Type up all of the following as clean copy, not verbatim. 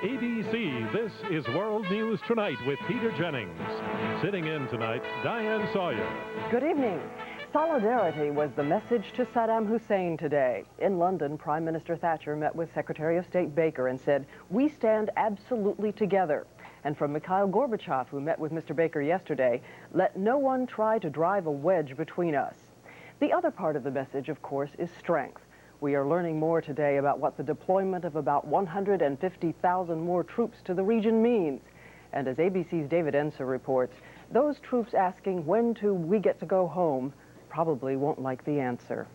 ABC, this is World News Tonight with Peter Jennings. Sitting in tonight, Diane Sawyer. Good evening. Solidarity was the message to Saddam Hussein today. In London, Prime Minister Thatcher met with Secretary of State Baker and said, "We stand absolutely together." And from Mikhail Gorbachev, who met with Mr. Baker yesterday, "Let no one try to drive a wedge between us." The other part of the message, of course, is strength. We are learning more today about what the deployment of about 150,000 more troops to the region means. And as ABC's David Enser reports, those troops asking when do we get to go home probably won't like the answer.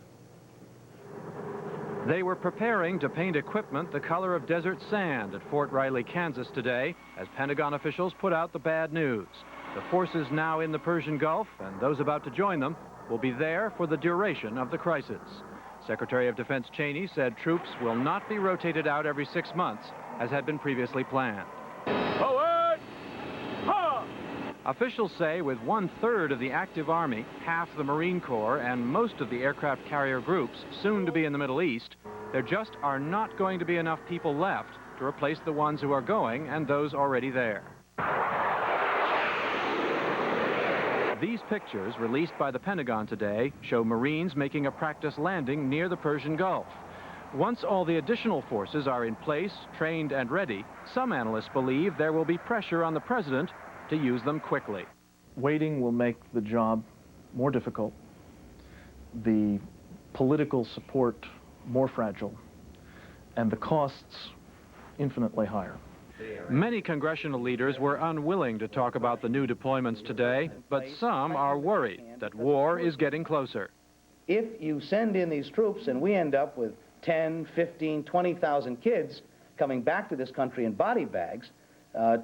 They were preparing to paint equipment the color of desert sand at Fort Riley, Kansas today, as Pentagon officials put out the bad news. The forces now in the Persian Gulf, and those about to join them, will be there for the duration of the crisis. Secretary of Defense Cheney said troops will not be rotated out every 6 months, as had been previously planned. Forward! Ha! Officials say with 1/3 of the active Army, half the Marine Corps, and most of the aircraft carrier groups soon to be in the Middle East, there just are not going to be enough people left to replace the ones who are going and those already there. These pictures, released by the Pentagon today, show Marines making a practice landing near the Persian Gulf. Once all the additional forces are in place, trained and ready, some analysts believe there will be pressure on the president to use them quickly. Waiting will make the job more difficult, the political support more fragile, and the costs infinitely higher. Many congressional leaders were unwilling to talk about the new deployments today, but some are worried that war is getting closer. If you send in these troops and we end up with 10, 15, 20,000 kids coming back to this country in body bags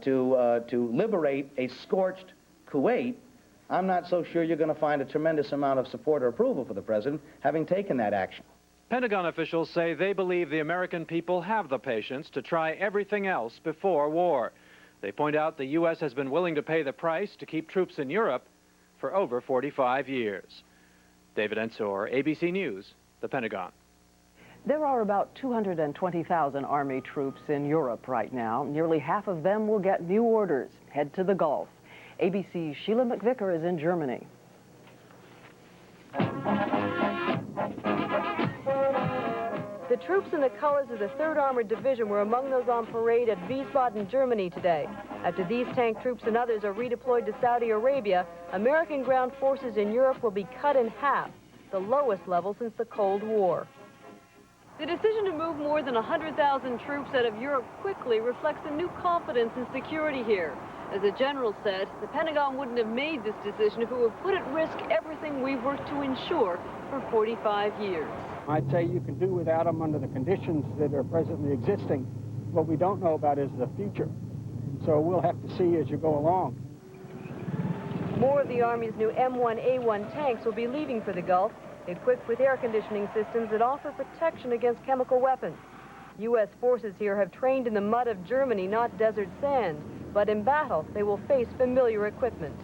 to liberate a scorched Kuwait, I'm not so sure you're going to find a tremendous amount of support or approval for the president having taken that action. Pentagon officials say they believe the American people have the patience to try everything else before war. They point out the U.S. has been willing to pay the price to keep troops in Europe for over 45 years. David Ensor, ABC News, the Pentagon. There are about 220,000 Army troops in Europe right now. Nearly half of them will get new orders, head to the Gulf. ABC's Sheila McVicker is in Germany. The troops in the colors of the 3rd Armored Division were among those on parade at Wiesbaden, Germany today. After these tank troops and others are redeployed to Saudi Arabia, American ground forces in Europe will be cut in half, the lowest level since the Cold War. The decision to move more than 100,000 troops out of Europe quickly reflects a new confidence in security here. As the general said, the Pentagon wouldn't have made this decision if it would put at risk everything we've worked to ensure for 45 years. I'd say you can do without them under the conditions that are presently existing. What we don't know about is the future. So we'll have to see as you go along. More of the Army's new M1A1 tanks will be leaving for the Gulf, equipped with air conditioning systems that offer protection against chemical weapons. U.S. forces here have trained in the mud of Germany, not desert sand, but in battle they will face familiar equipment.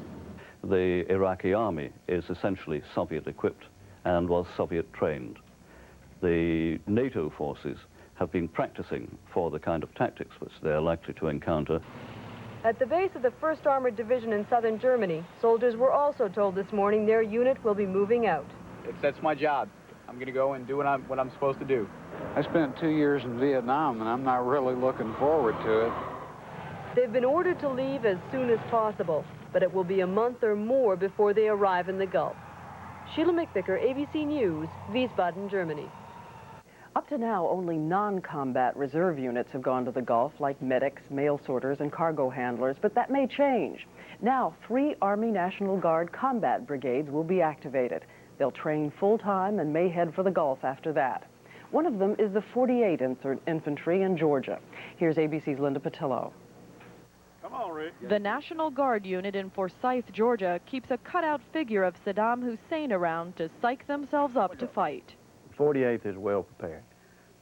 The Iraqi army is essentially Soviet-equipped and was Soviet-trained. The NATO forces have been practicing for the kind of tactics which they're likely to encounter. At the base of the 1st Armored Division in southern Germany, soldiers were also told this morning their unit will be moving out. That's my job. I'm going to go and do what I'm supposed to do. I spent 2 years in Vietnam, and I'm not really looking forward to it. They've been ordered to leave as soon as possible, but it will be a month or more before they arrive in the Gulf. Sheila McVicker, ABC News, Wiesbaden, Germany. Up to now, only non-combat reserve units have gone to the Gulf, like medics, mail sorters, and cargo handlers, but that may change. Now, 3 Army National Guard combat brigades will be activated. They'll train full-time and may head for the Gulf after that. One of them is the 48th Infantry in Georgia. Here's ABC's Linda Patillo. Come on, Rick. The National Guard unit in Forsyth, Georgia, keeps a cutout figure of Saddam Hussein around to psych themselves up to fight. 48th is well prepared.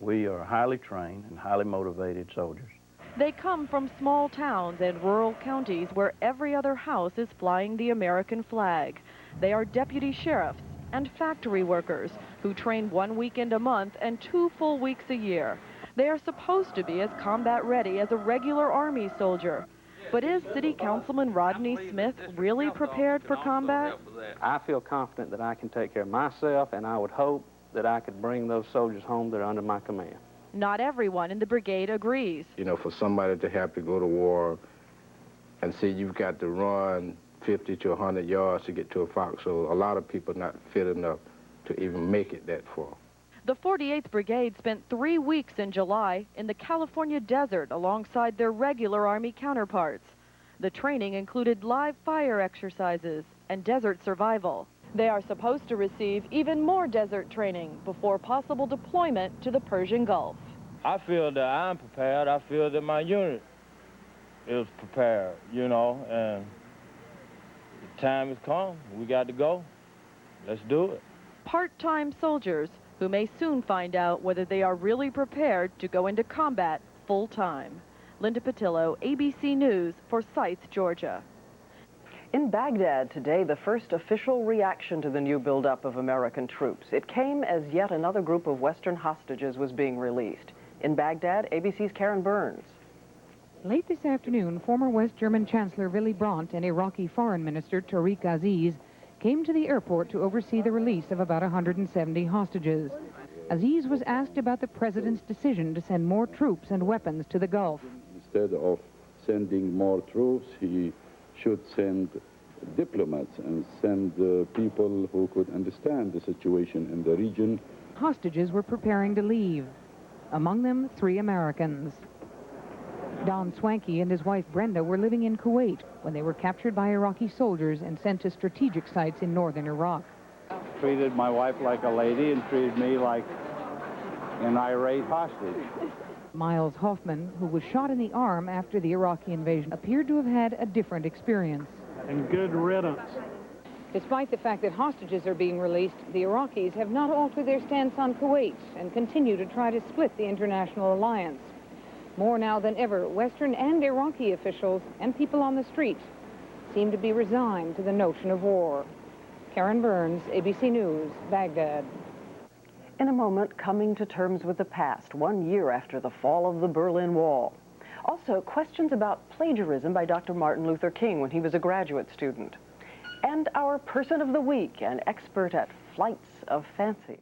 We are highly trained and highly motivated soldiers. They come from small towns and rural counties where every other house is flying the American flag. They are deputy sheriffs and factory workers who train 1 weekend a month and 2 full weeks a year. They are supposed to be as combat ready as a regular Army soldier. But is City Councilman Rodney Smith really prepared for combat? I feel confident that I can take care of myself, and I would hope that I could bring those soldiers home that are under my command. Not everyone in the brigade agrees. You know, for somebody to have to go to war and say you've got to run 50 to 100 yards to get to a foxhole, a lot of people not fit enough to even make it that far. The 48th Brigade spent 3 weeks in July in the California desert alongside their regular Army counterparts. The training included live fire exercises and desert survival. They are supposed to receive even more desert training before possible deployment to the Persian Gulf. I feel that I'm prepared. I feel that my unit is prepared, you know, and the time has come. We got to go. Let's do it. Part-time soldiers who may soon find out whether they are really prepared to go into combat full-time. Linda Patillo, ABC News, Forsyth, Georgia. In Baghdad today, the first official reaction to the new buildup of American troops. It came as yet another group of Western hostages was being released. In Baghdad, ABC's Karen Burns. Late this afternoon, former West German Chancellor Willy Brandt and Iraqi Foreign Minister Tariq Aziz came to the airport to oversee the release of about 170 hostages. Aziz was asked about the president's decision to send more troops and weapons to the Gulf. Instead of sending more troops, he should send diplomats and send people who could understand the situation in the region. Hostages were preparing to leave. Among them, 3 Americans. Don Swanky and his wife Brenda were living in Kuwait when they were captured by Iraqi soldiers and sent to strategic sites in northern Iraq. Treated my wife like a lady and treated me like an irate hostage. Miles Hoffman, who was shot in the arm after the Iraqi invasion, appeared to have had a different experience. And good riddance. Despite the fact that hostages are being released, the Iraqis have not altered their stance on Kuwait and continue to try to split the international alliance. More now than ever, Western and Iraqi officials and people on the street seem to be resigned to the notion of war. Karen Burns, ABC News, Baghdad. In a moment, coming to terms with the past, 1 year after the fall of the Berlin Wall. Also, questions about plagiarism by Dr. Martin Luther King when he was a graduate student. And our person of the week, an expert at flights of fancy.